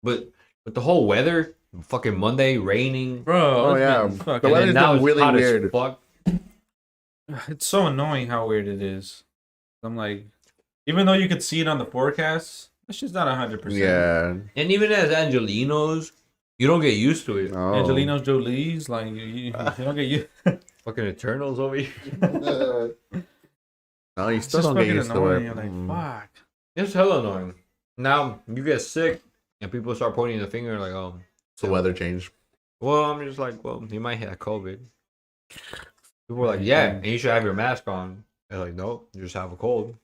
But with the whole weather, fucking Monday raining, Bro, Oh it's yeah, been the fucking, weather's and now been it's really hot as weird. fuck. it's so annoying how weird it is. I'm like, even though you could see it on the forecast, it's just not 100%. Yeah. And even as Angelinos, you don't get used to it. Oh. Angelina Jolie's like you don't get you. Fucking Eternals over here. No, you It's still just don't get fucking used to annoying. it. You're like, Mm. fuck. It's hella annoying. Now you get sick and people start pointing the finger like, oh, It's the weather change. well, I'm just like, well, you might have COVID. People are like, yeah, and you should have your mask on. They're like, nope, you just have a cold,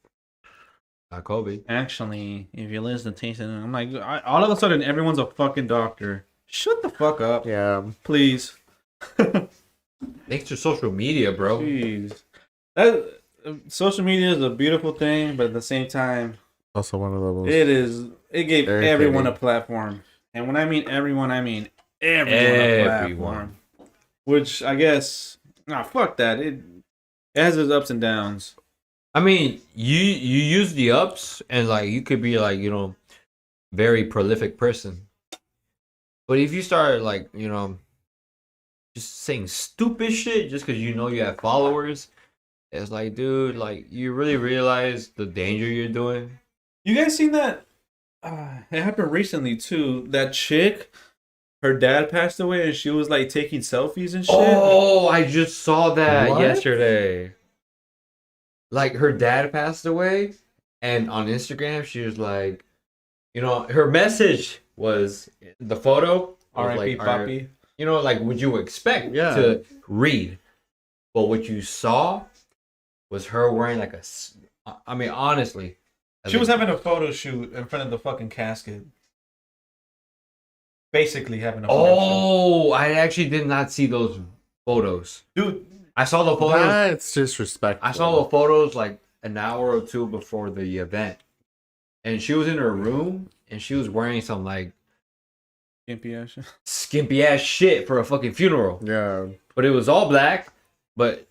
not COVID. Actually, if you listen to Taste, I'm like, all of a sudden, everyone's a fucking doctor. Shut the fuck up, Yeah. please. Thanks to social media, bro. Jeez, that social media is a beautiful thing, but at the same time, Also one of those. it gave Very everyone a fitting. platform, and when I mean everyone, I mean everyone a Everyone. platform. Which I guess, fuck that. It has its ups and downs. I mean, you use the ups and like you could be like, very prolific person. But if you start like, just saying stupid shit just because you know you have followers, it's like, dude, like you really realize the danger you're doing. You guys seen that? It happened recently too. That chick, her dad passed away, and she was like taking selfies and shit. Oh, I just saw that What? yesterday. Like her dad passed away, and on Instagram she was like, her message was the photo. was R.I.P. like, Papi. like would you expect Yeah. to read, but what you saw was her wearing like I mean, honestly, She was having a photo shoot in front of the fucking casket. Basically having a photo Oh, I actually did not see those photos. shoot. Dude, I saw the photos. That's disrespectful. I saw the photos like an hour or two before the event, and she was in her room and she was wearing some like gimpy ass shit. skimpy ass shit for a fucking funeral. Yeah. But it was all black. But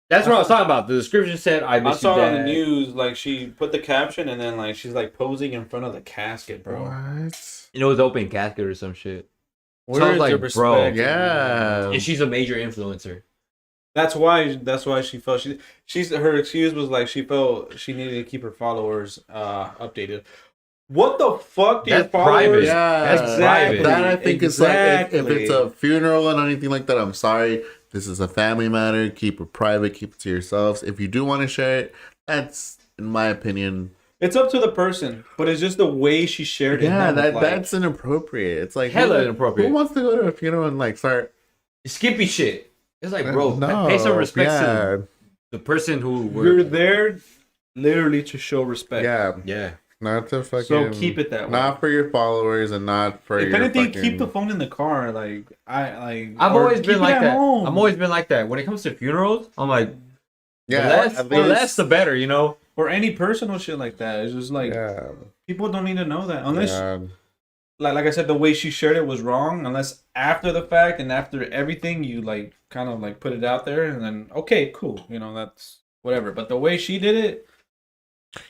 that's what I was talking about. The description said, "I I miss saw you, on the Dad." news, like, she put the caption and then, like, she's, like, posing in front of the casket, bro. What? It was open casket or some shit. Where I was is like, the bro, respect? Yeah. And she's a major influencer. That's why she felt her excuse was like she felt she needed to keep her followers updated. What the fuck do your That's private. followers? Yeah. That's private. That I think is like if Exactly. it's a funeral and anything like that, I'm sorry. This is a family matter. Keep it private. Keep it to yourselves. If you do want to share it, that's in my opinion. It's up to the person, but it's just the way she shared it. Yeah, that was like, that's inappropriate. It's like Hella who- inappropriate. Who wants to go to a funeral and like start? Skimpy shit. It's like, bro, No, pay some respect yeah, to the person who you're there literally to show respect. yeah, Yeah. not to fucking. So keep it that way. Not for your followers and not for If your. anything, fucking, keep the phone in the car. Like I've or always keep been it like at that. home. I've always been like that. When it comes to funerals, I'm like, Yeah, the less the better, or any personal shit like that. It's just like Yeah, people don't need to know that unless. yeah. Like I said, the way she shared it was wrong. Unless after the fact and after everything, you like kind of like put it out there, and then okay, cool, that's whatever. But the way she did it,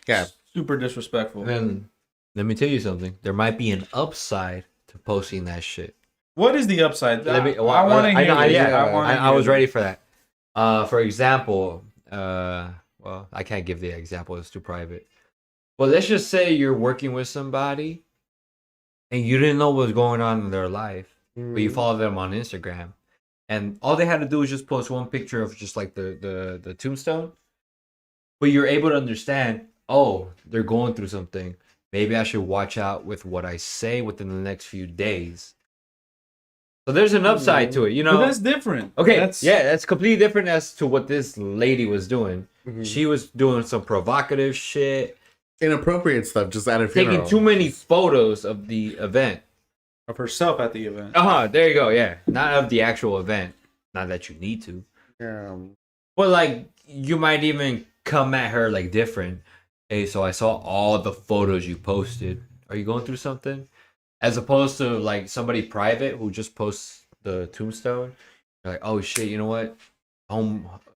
Yeah. super disrespectful. And let me tell you something. There might be an upside to posting that shit. What is the upside? Let me- I want to hear. I- this. yeah, I was hear ready this. for that. For example, well, I can't give the example. It's too private. But let's just say you're working with somebody and you didn't know what was going on in their life, but you follow them on Instagram. And all they had to do was just post one picture of just like the tombstone. But you're able to understand, oh, they're going through something. Maybe I should watch out with what I say within the next few days. So there's an upside to it, But that's different. Okay, That's, that's completely different as to what this lady was doing. Mhm. She was doing some provocative shit, Inappropriate stuff just at a funeral. taking too many photos of the event. of herself at the event. There you go, yeah. Not of the actual event. Not that you need to. Yeah. But like, you might even come at her like different. Hey, so I saw all the photos you posted. Are you going through something? As opposed to like somebody private who just posts the tombstone. You're like, oh shit, you know what?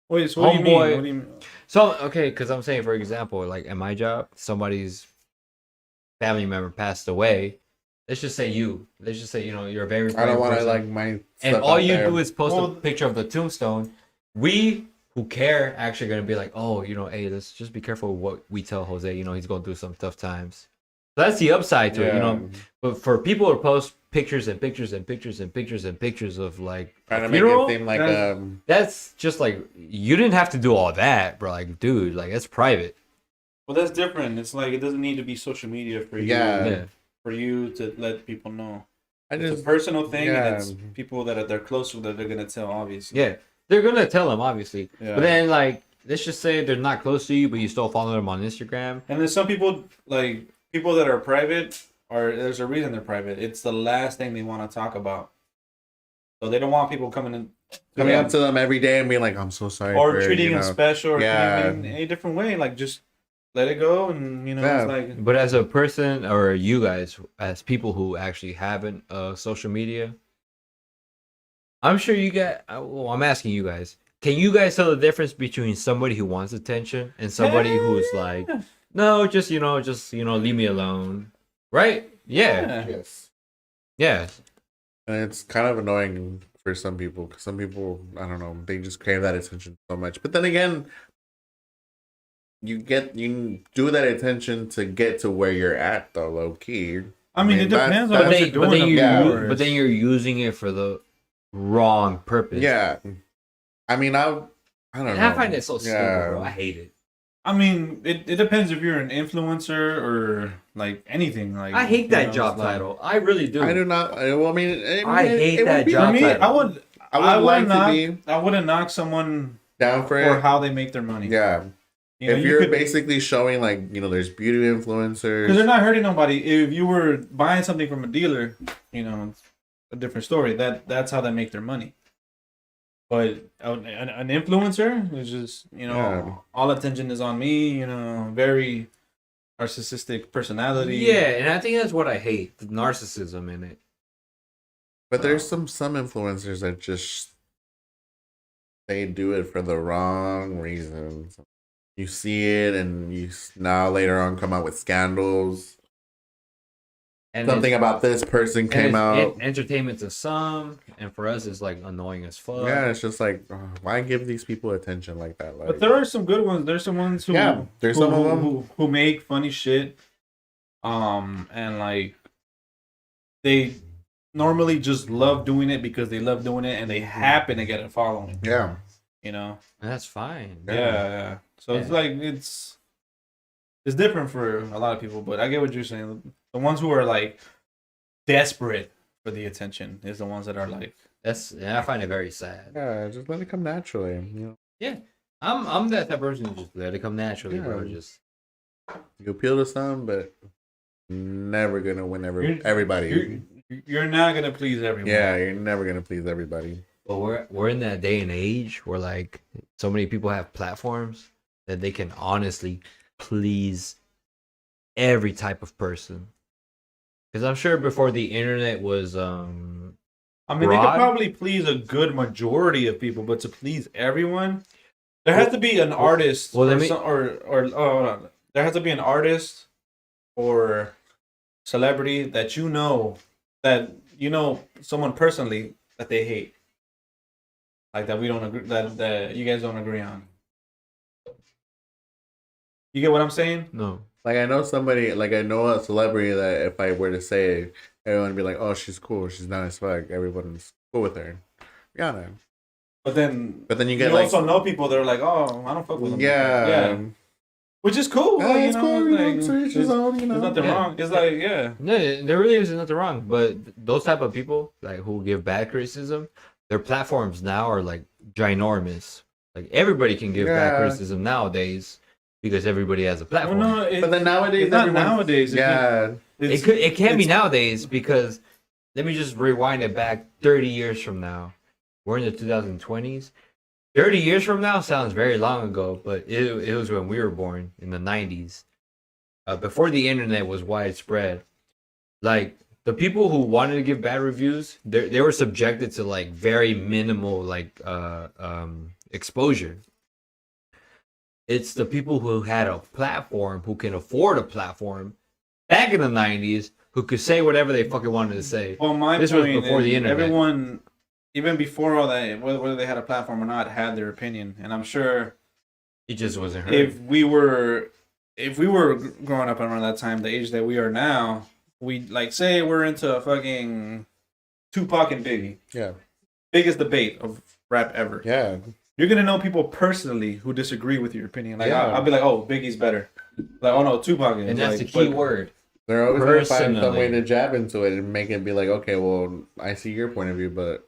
Wait, so what do you mean? Homeboy. What do you mean? So okay, because I'm saying, for example, like at my job, somebody's family member passed away. Let's just say you. Let's just say you're a very. I don't want to person, like my. and stuff all out you there. do is post Well, a picture of the tombstone. We who care actually gonna be like, oh, hey, let's just be careful with what we tell Jose. He's going through some tough times. So that's the upside to it. But for people to post pictures and pictures and pictures and pictures and pictures of like trying a to make funeral, it seem like that's just like you didn't have to do all that, bro. Like, dude, like that's private. Well, that's different. It's like it doesn't need to be social media for you. Yeah. For you to let people know. I It's just a personal thing, yeah. and it's people that they're close with that they're gonna tell. Obviously. Yeah, they're gonna tell them obviously, Yeah. but then like let's just say they're not close to you, but you still follow them on Instagram. And then some people, like people that are private, or there's a reason they're private. It's the last thing they want to talk about. So they don't want people coming up to them every day and being like, "I'm so sorry," or for, treating them special, or Yeah. treating them in a different way. Like just let it go, and Yeah. it's like But as a person, or you guys, as people who actually haven't social media, I'm sure you get. Well, I'm asking you guys. Can you guys tell the difference between somebody who wants attention and somebody who's like, no, just leave me alone, right? Yeah, Yes. yeah. And it's kind of annoying for some people because some people, I don't know, they just crave that attention so much. But then again, you do that attention to get to where you're at, though, low key. I mean, it that's- depends on that's- what you're doing. But then you're using it for the wrong purpose. Yeah. I mean, I don't And know. I find it so stupid, bro. I hate it. I mean, it depends if you're an influencer or like anything. Like I hate that you know, job it's like- title. I really do. I do not. Well, I mean, I hate would that be- job For me, title. I would like not, to be I wouldn't knock someone down for for it. how they make their money. Yeah. You know, If you you're could- basically showing like there's beauty influencers. because they're not hurting nobody. If you were buying something from a dealer, it's a different story. That's how they make their money. But an influencer is just Yeah. all attention is on me. Very narcissistic personality. Yeah, and I think that's what I hate, the narcissism in it. But there's some influencers that just they do it for the wrong reasons. You see it, and you now later on come out with scandals. And Something about this person came out. Entertainment to some, and for us, it's like annoying as fuck. Yeah, it's just like, why give these people attention like that? Like, But there are some good ones. There's some ones who there's who, some of who- them. who make funny shit. And like they normally just love doing it because they love doing it and they happen to get a following. Yeah, And that's fine. Yeah. So it's like it's different for a lot of people, but I get what you're saying. The ones who are like desperate for the attention is the ones that are like I find it very sad. yeah. Just let it come naturally. I'm that type of person who just let it come naturally, bro. Yeah. Just You appeal to some, but never gonna win everybody. you're not gonna please everyone. Yeah, you're never gonna please everybody. but we're in that day and age where like so many people have platforms that they can honestly please every type of person. Because I'm sure before the internet was I mean, they broad. could probably please a good majority of people, but to please everyone, there has to be an artist. well, let or me- some, or hold on. There has to be an artist or celebrity that someone personally that they hate, like that we don't agree that you guys don't agree on. You get what I'm saying? no. Like I know a celebrity that if I were to say, everyone would be like, "Oh, she's cool. She's nice as fuck. Everyone's cool with her." Rihanna. But then But then you you get like, also know people that are like, oh, I don't fuck with them. yeah, Which is cool. yeah, like, it's cool. like, To each his there's own. there's nothing Yeah. wrong. It's like, yeah. No, there really is nothing wrong. But those type of people, like who give bad criticism, their platforms now are like ginormous. Like everybody can give bad Yeah. criticism nowadays because everybody has a Well, platform. no, But then nowadays, it's not everyone- nowadays. Yeah, It can be it's- nowadays because let me just rewind it back 30 years from now. We're in the 2020s. 30 years from now sounds very long ago, but it was when we were born in the 90s. Before the internet was widespread. Like the people who wanted to give bad reviews, they were subjected to like very minimal like exposure. It's the people who had a platform, who can afford a platform back in the 90s, who could say whatever they fucking wanted to say. Well, my This was point before is the internet. everyone, even before all that, whether they had a platform or not, had their opinion. And I'm sure It just wasn't heard. if we were growing up around that time, the age that we are now, we like say we're into fucking Tupac and Biggie, Yeah. biggest debate of rap ever. Yeah. You're gonna know people personally who disagree with your opinion. Like Yeah. I'll be like, oh, Biggie's better. Like, oh no, Tupac is. And that's like, the key but- word. They're always going to find some way Personally. to jab into it and make it be like, okay, well, I see your point of view, but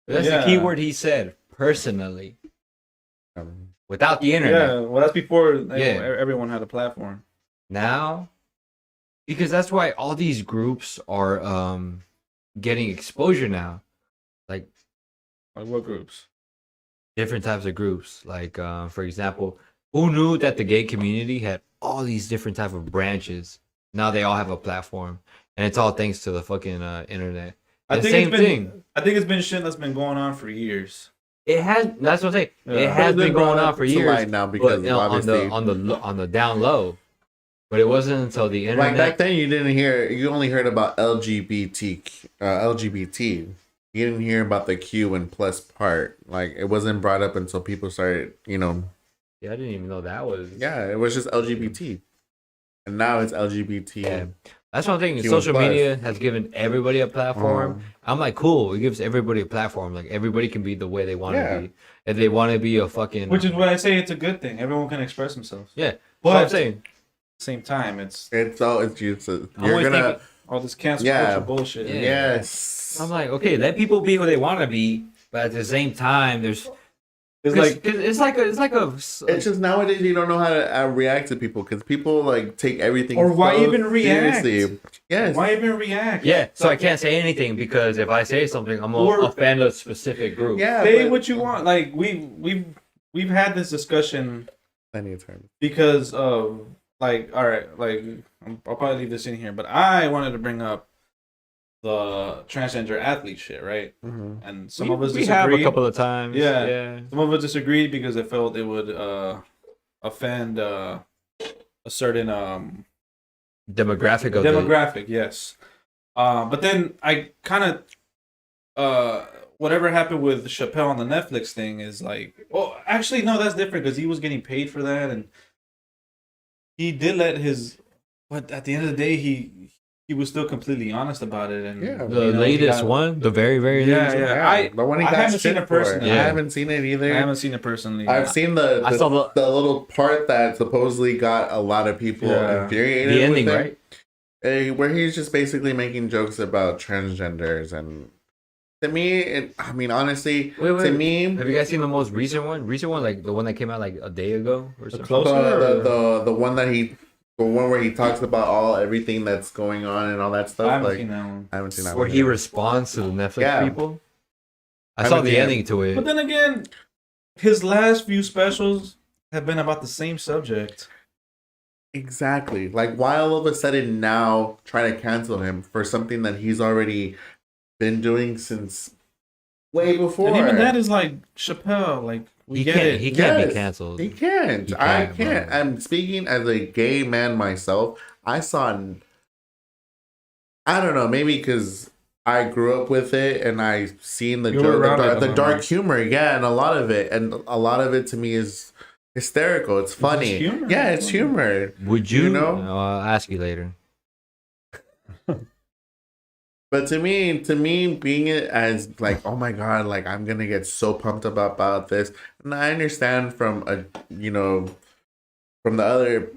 That's Yeah. the key word he said. Personally. um, Without the internet. Yeah, well, that's before Yeah. everyone had a platform. Now, because that's why all these groups are getting exposure now. Like Like what groups? different types of groups. Like for example, who knew that the gay community had all these different type of branches? Now they all have a platform, and it's all thanks to the fucking internet. And same thing. I think it's been shit that's been going on for years. It has. That's what I'm saying. Yeah. It has But it's been brought going on up for to years. light now because But obviously, on the down low. But it wasn't until the internet. like back then, you only heard about LGBT. You didn't hear about the Q and plus part. Like it wasn't brought up until people started, Yeah, I didn't even know that was. yeah, it was just LGBT, and now it's LGBT. Yeah. That's one thing. Q Social plus. media has given everybody a platform. Um, I'm like, cool. It gives everybody a platform. Like everybody can be the way they want to Yeah. be. If they want to be a fucking, Which is why I say it's a good thing. Everyone can express themselves. yeah. But But I'm at saying, the same time, it's it's all it's just I'm you're always gonna thinking- all this cancel Yeah. culture bullshit. Yeah. yes. I'm like, okay, let people be who they want to be, but at the same time, there's It's 'cause- like 'cause it's like a It's just nowadays you don't know how to react to people because people like take everything Or why so even react? seriously. Yes. why even react? yeah. So I can't say anything because if I say something, I'm Or- gonna offend a specific group. Yeah. Say but- what you want. Like we've had this discussion Plenty of times. because of like, all right, like I'll probably leave this in here, but I wanted to bring up the transgender athlete shit, right? Mm-hmm. And some of us we have disagreed. a couple of times. Yeah. Yeah. Some of us disagreed because they felt it would offend a certain Demographic of the demographic. Yes, but then I kind of whatever happened with Chappelle on the Netflix thing is like, well, actually no, that's different because he was getting paid for that and he did let his. But at the end of the day, he was still completely honest about it. And Yeah. the you know, he latest got- one, the very Yeah, latest one. yeah. but when he I got haven't seen shit it for personally. I Yeah. haven't seen it either. I haven't seen it personally. I've seen the I saw the little part that supposedly got a lot of people Yeah. infuriated. the ending, with it. right? Where he's just basically making jokes about transgenders, and to me, I mean, honestly, Wait, wait. to me, Have you guys seen the most recent one? Recent one, like the one that came out like a day ago or something. close- the one that the one where he talks about everything that's going on and all that stuff. I haven't like, seen that one. I haven't seen that Where one he yet. responds to the Netflix Yeah. people. I I saw haven't the seen it. ending to it. But then again, his last few specials have been about the same subject. Exactly. Like, why all of a sudden now try to cancel him for something that he's already been doing since way before? And even that is like Chappelle. Like we he get can't. it. He can't Yes. be canceled. He can't. He I can't, can't. bro. I'm speaking as a gay man myself. I saw. I don't know. Maybe because I grew up with it and I seen the You were joke, around it a the lot, dark right? humor. Yeah, and a lot of it, to me is hysterical. It's funny. humor. Yeah, it's humor. Would you? You know? No, I'll ask you later. But to me, being it as like, oh my god, like I'm gonna get so pumped about this, and I understand from from the other,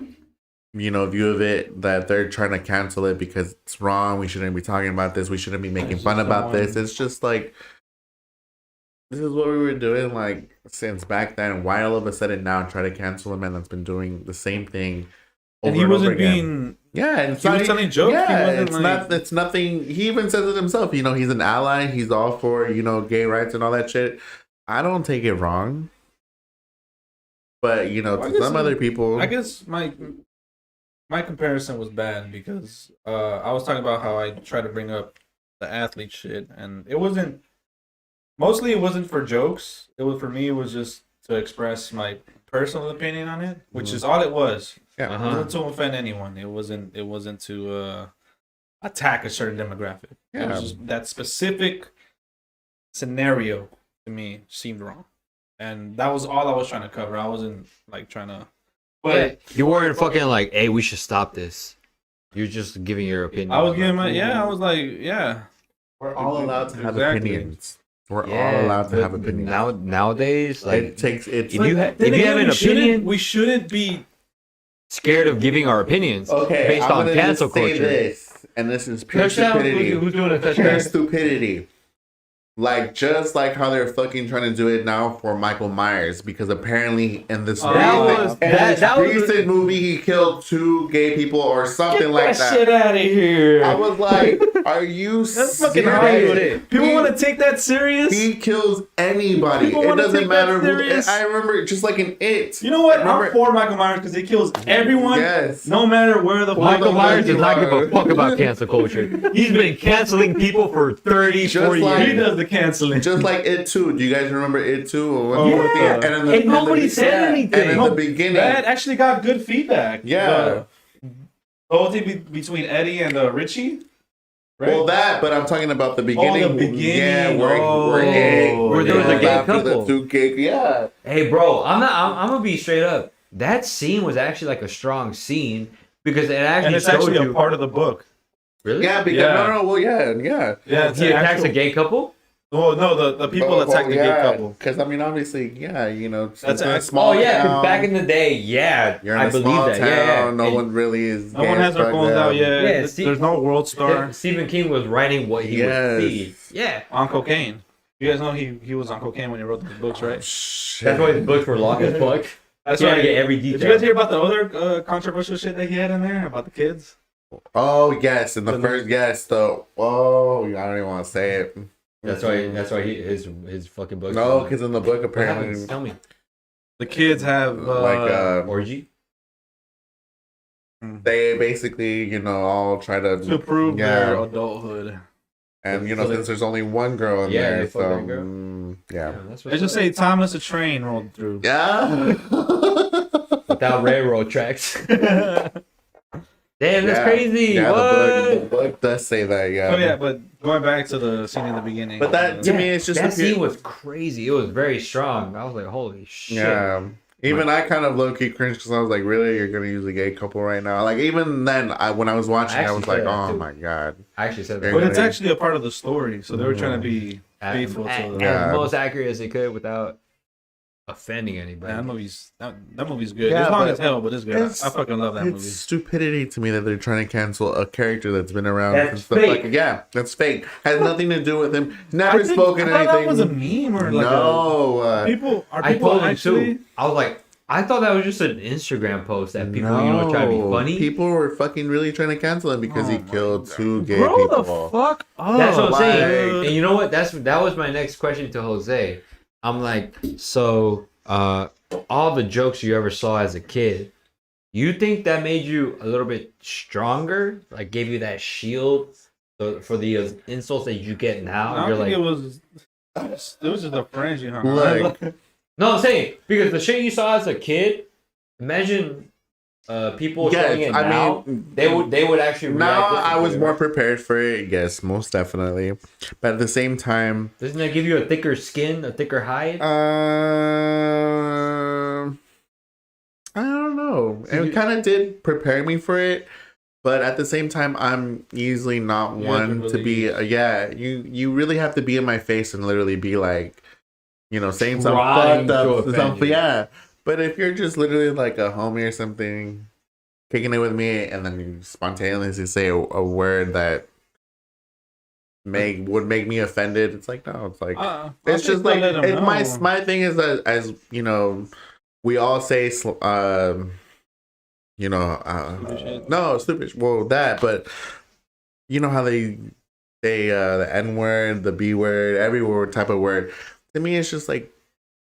view of it that they're trying to cancel it because it's wrong. We shouldn't be talking about this. We shouldn't be making It's fun just about this. someone- It's just like this is what we were doing like since back then. Why all of a sudden now try to cancel a man that's been doing the same thing? And over he over wasn't again? being. Yeah, and it's He was not- telling jokes, he Yeah, wasn't it's like- not. It's nothing. He even says it himself. He's an ally. He's all for gay rights and all that shit. I don't take it wrong, but Well, I to guess some other people, I guess my comparison was bad because I was talking about how I tried to bring up the athlete shit, and it wasn't. Mostly, it wasn't for jokes. It was for me. It was just to express my personal opinion on it, which is all it was. Yeah. It Uh-huh. wasn't to offend anyone. It wasn't to attack a certain demographic. It Yeah. was just that specific scenario to me seemed wrong, and that was all I was trying to cover. I wasn't like trying to, but You weren't fucking like, hey, we should stop this. You're just giving your opinion. I was giving my I was like, yeah, We're all allowed to have Exactly. opinions. We're all allowed to have opinions. Nowadays, like, It takes it's if you have Then again, an opinion, we shouldn't be. scared of giving our opinions okay. based I'm on gonna cancel just say culture. this, and this is pure Touchdown. stupidity. Who's doing a Pure touchdown? stupidity. Like just like how they're fucking trying to do it now for Michael Myers, because apparently in this recent movie he killed 2 gay people or something like that. out of here. I was like, are you That's fucking serious? Hollywood. People He- want to take that serious. He kills anybody. People It wanna doesn't take that matter who. serious. I remember just like in It. You know what? Remember- I'm for Michael Myers because he kills everyone, Yes. no matter where the fuck Michael the Myers fuck does you not give are. a fuck about cancel culture. He's been canceling people for 30, Just 40 like- He years. does the canceling. Just like It Too. Do you guys remember It Too? Oh, yeah. And nobody said anything. And in No, the beginning, That actually got good feedback. Yeah. The whole thing between Eddie and Richie. Right? well, that. But I'm talking about the beginning. beginning. Yeah, where Where there was a gay after couple. The 2 gay. Yeah. Hey, bro, I'm gonna be straight up. That scene was actually like a strong scene because it actually and it's showed actually you. a part of the book. Really? Yeah. Because Yeah. no. Well, yeah. Yeah, it's He an attacks actual- a gay couple. Well, no, the people attack the gay couple. Because I mean, obviously, yeah. You know, That's it's a a- small Oh yeah, 'cause town. back in the day, yeah, You're in I a believe small that. town. Yeah, No And one really is. No one has their fuck phones them. out yet. Yeah, see- There's no world star Stephen King was writing what he Yes. would see. Yeah, on cocaine. You guys know he was on cocaine when he wrote the books, right? Shit. that's why his books were long as fuck. That's He had why. to get every Did you detail. guys hear about the other controversial shit that he had in there about the kids? Oh yes, in the The- first yes, though. Oh, I don't even want to say it. That's why his fucking books. No, were- because in the book What happens? apparently, Tell me. The kids have Orgy. they basically all try to to prove yeah. their adulthood. and So they- since there's only one girl in Yeah, there, they fuck so that girl. yeah, that's They just say timeless a train rolled through. yeah. without railroad tracks. Damn, that's Yeah. crazy. Yeah, What? the book does say that. Yeah. Oh yeah, but going back to the scene in the beginning. But that to me, it's just that if you- scene was crazy. It was very strong. I was like, holy shit. Yeah. Even I kind of low key cringed because I was like, "Really, you're gonna use a gay couple right now?" Like even then, when I was watching, I actually was like, said that, "Oh too. my god!" I actually said Yeah, that. But it's actually a part of the story, so they were trying to be As- faithful to as, the. Yeah. as most accurate as they could without offending anybody. Man, that movie's good. Yeah, it's long but as hell, but it's good. it's- I fucking love that It's movie. stupidity to me that they're trying to cancel a character that's been around That's since the fake. fucking that's fake. Has nothing to do with him. Never I spoken thought anything. that was a meme or like no, a, people are I people told him actually. too. I was like, I thought that was just an Instagram post that people, try to be no. funny. People were fucking really trying to cancel him because he Oh my killed God. 2 gay Grow the people. fuck up. That's what I'm saying. like- And you know what? That was my next question to Jose. I'm like, so all the jokes you ever saw as a kid, you think that made you a little bit stronger? Like gave you that shield for the insults that you get now? I don't You're think like, it was just the friends you hung Like- out. no, I'm saying because the shit you saw as a kid, imagine people Yes, showing it I now. mean, they would actually now react I was differently. more prepared for it. Yes, most definitely. But at the same time, Doesn't that give you a thicker skin, a thicker hide? I don't know. It kind of did prepare me for it, but at the same time, I'm easily not You have to one to be. really- You really have to be in my face and literally be like, saying some Trying fucked to up offend stuff. you. Yeah, but if you're just literally like a homie or something, kicking it with me, and then you spontaneously say a word that would make me offended, it's like no, it's like. It's just like my thing is that as we all say Stupid shit. no stupid well that but you know how they say the N word, the B word, every word type of word. To me it's just like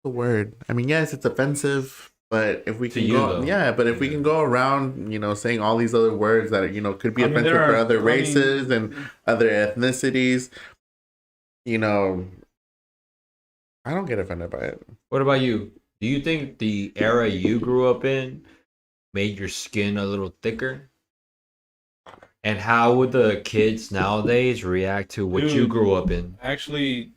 the word. I mean yes it's offensive, but if we To can you, go though. but if we can go around saying all these other words that could be I mean, offensive there for are- other I mean- races and other ethnicities, I don't get offended by it. What about you, Do you think the era you grew up in made your skin a little thicker? And how would the kids nowadays react to what you Dude. grew up in? Actually,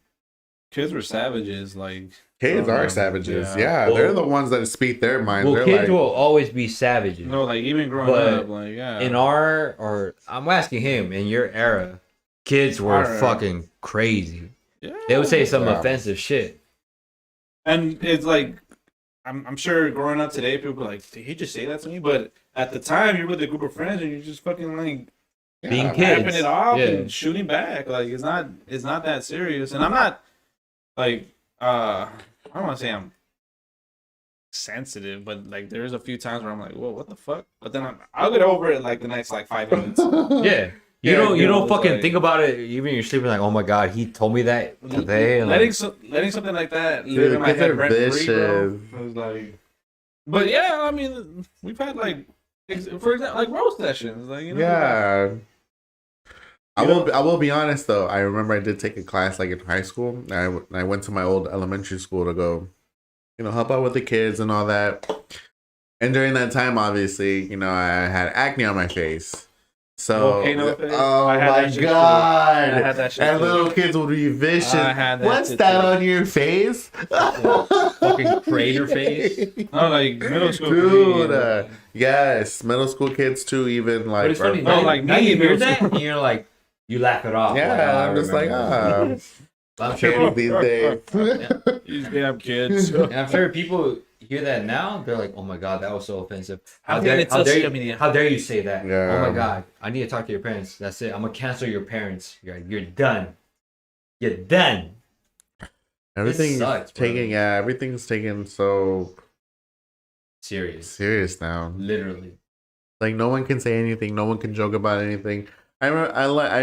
kids were savages. Like Kids growing are up. savages. Yeah. Yeah, they're Well- the ones that speak their minds. Well, They're kids like, will always be savages. No, like even growing But up, like yeah. In I'm asking him, in your era, kids were Our era. fucking crazy. yeah. They would say some Yeah. offensive shit. And it's like I'm sure growing up today, people are like, did he just say that to me? But at the time, you're with a group of friends and you're just fucking like Being yeah, kids. rapping it off Yeah. and shooting back. Like it's not that serious. And I'm not like I don't want to say I'm sensitive, but like there's a few times where I'm like, whoa, what the fuck? But then I'll get over it like the next like 5 minutes. Yeah. You Yeah, don't you know, don't fucking like- think about it even when you're sleeping like, oh my god, he told me that today. And letting like, letting something like that live Dude, in my kids head are rent free, bro. vicious. It was like, but yeah, I mean, we've had like, for example, like roast sessions, like you know, yeah. I You will. know- I will be honest though. I remember I did take a class like in high school. I went to my old elementary school to go, help out with the kids and all that. And during that time, obviously, I had acne on my face. So, Volcano face? oh I had my that shit too. god! I had that shit And too. little kids would be vicious. I had that What's shit that too. on your face? fucking crater face. No, like middle school, Dude, kids. yes, middle school kids too. Even like, But it's funny, No, now, like now me, you hear middle that school. and you're like, you laugh it off. yeah, like, oh, I I'm just like, remember. I'm sure kids these days. These damn kids. And I'm sure people hear that now. They're like, "Oh my god, that was so offensive! How dare it's social media. How dare you say that? Yeah. Oh my god, I need to talk to your parents. That's it. I'm gonna cancel your parents. You're done. You're done." Everything's sucks, bro. everything's taken so Serious, serious now. literally. Like no one can say anything. No one can joke about anything. I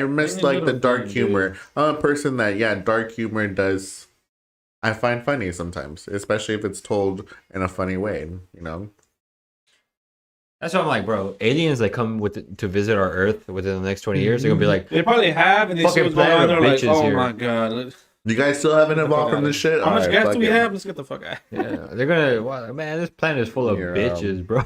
miss Any like the little dark thing, humor. I'm a person that dark humor does. I find funny sometimes, especially if it's told in a funny way. That's what I'm like, bro. Aliens that come to visit our Earth within the next 20 years, they're gonna be like, They probably have, and they see Fucking what's going planet on. They're of like, bitches oh here. my god. You guys still haven't Get the evolved fuck from this outta shit. How much Alright, gas fuck do we it. have? Let's get the fuck out. yeah, they're gonna. Wow, man, this planet is full of Yeah. bitches, bro.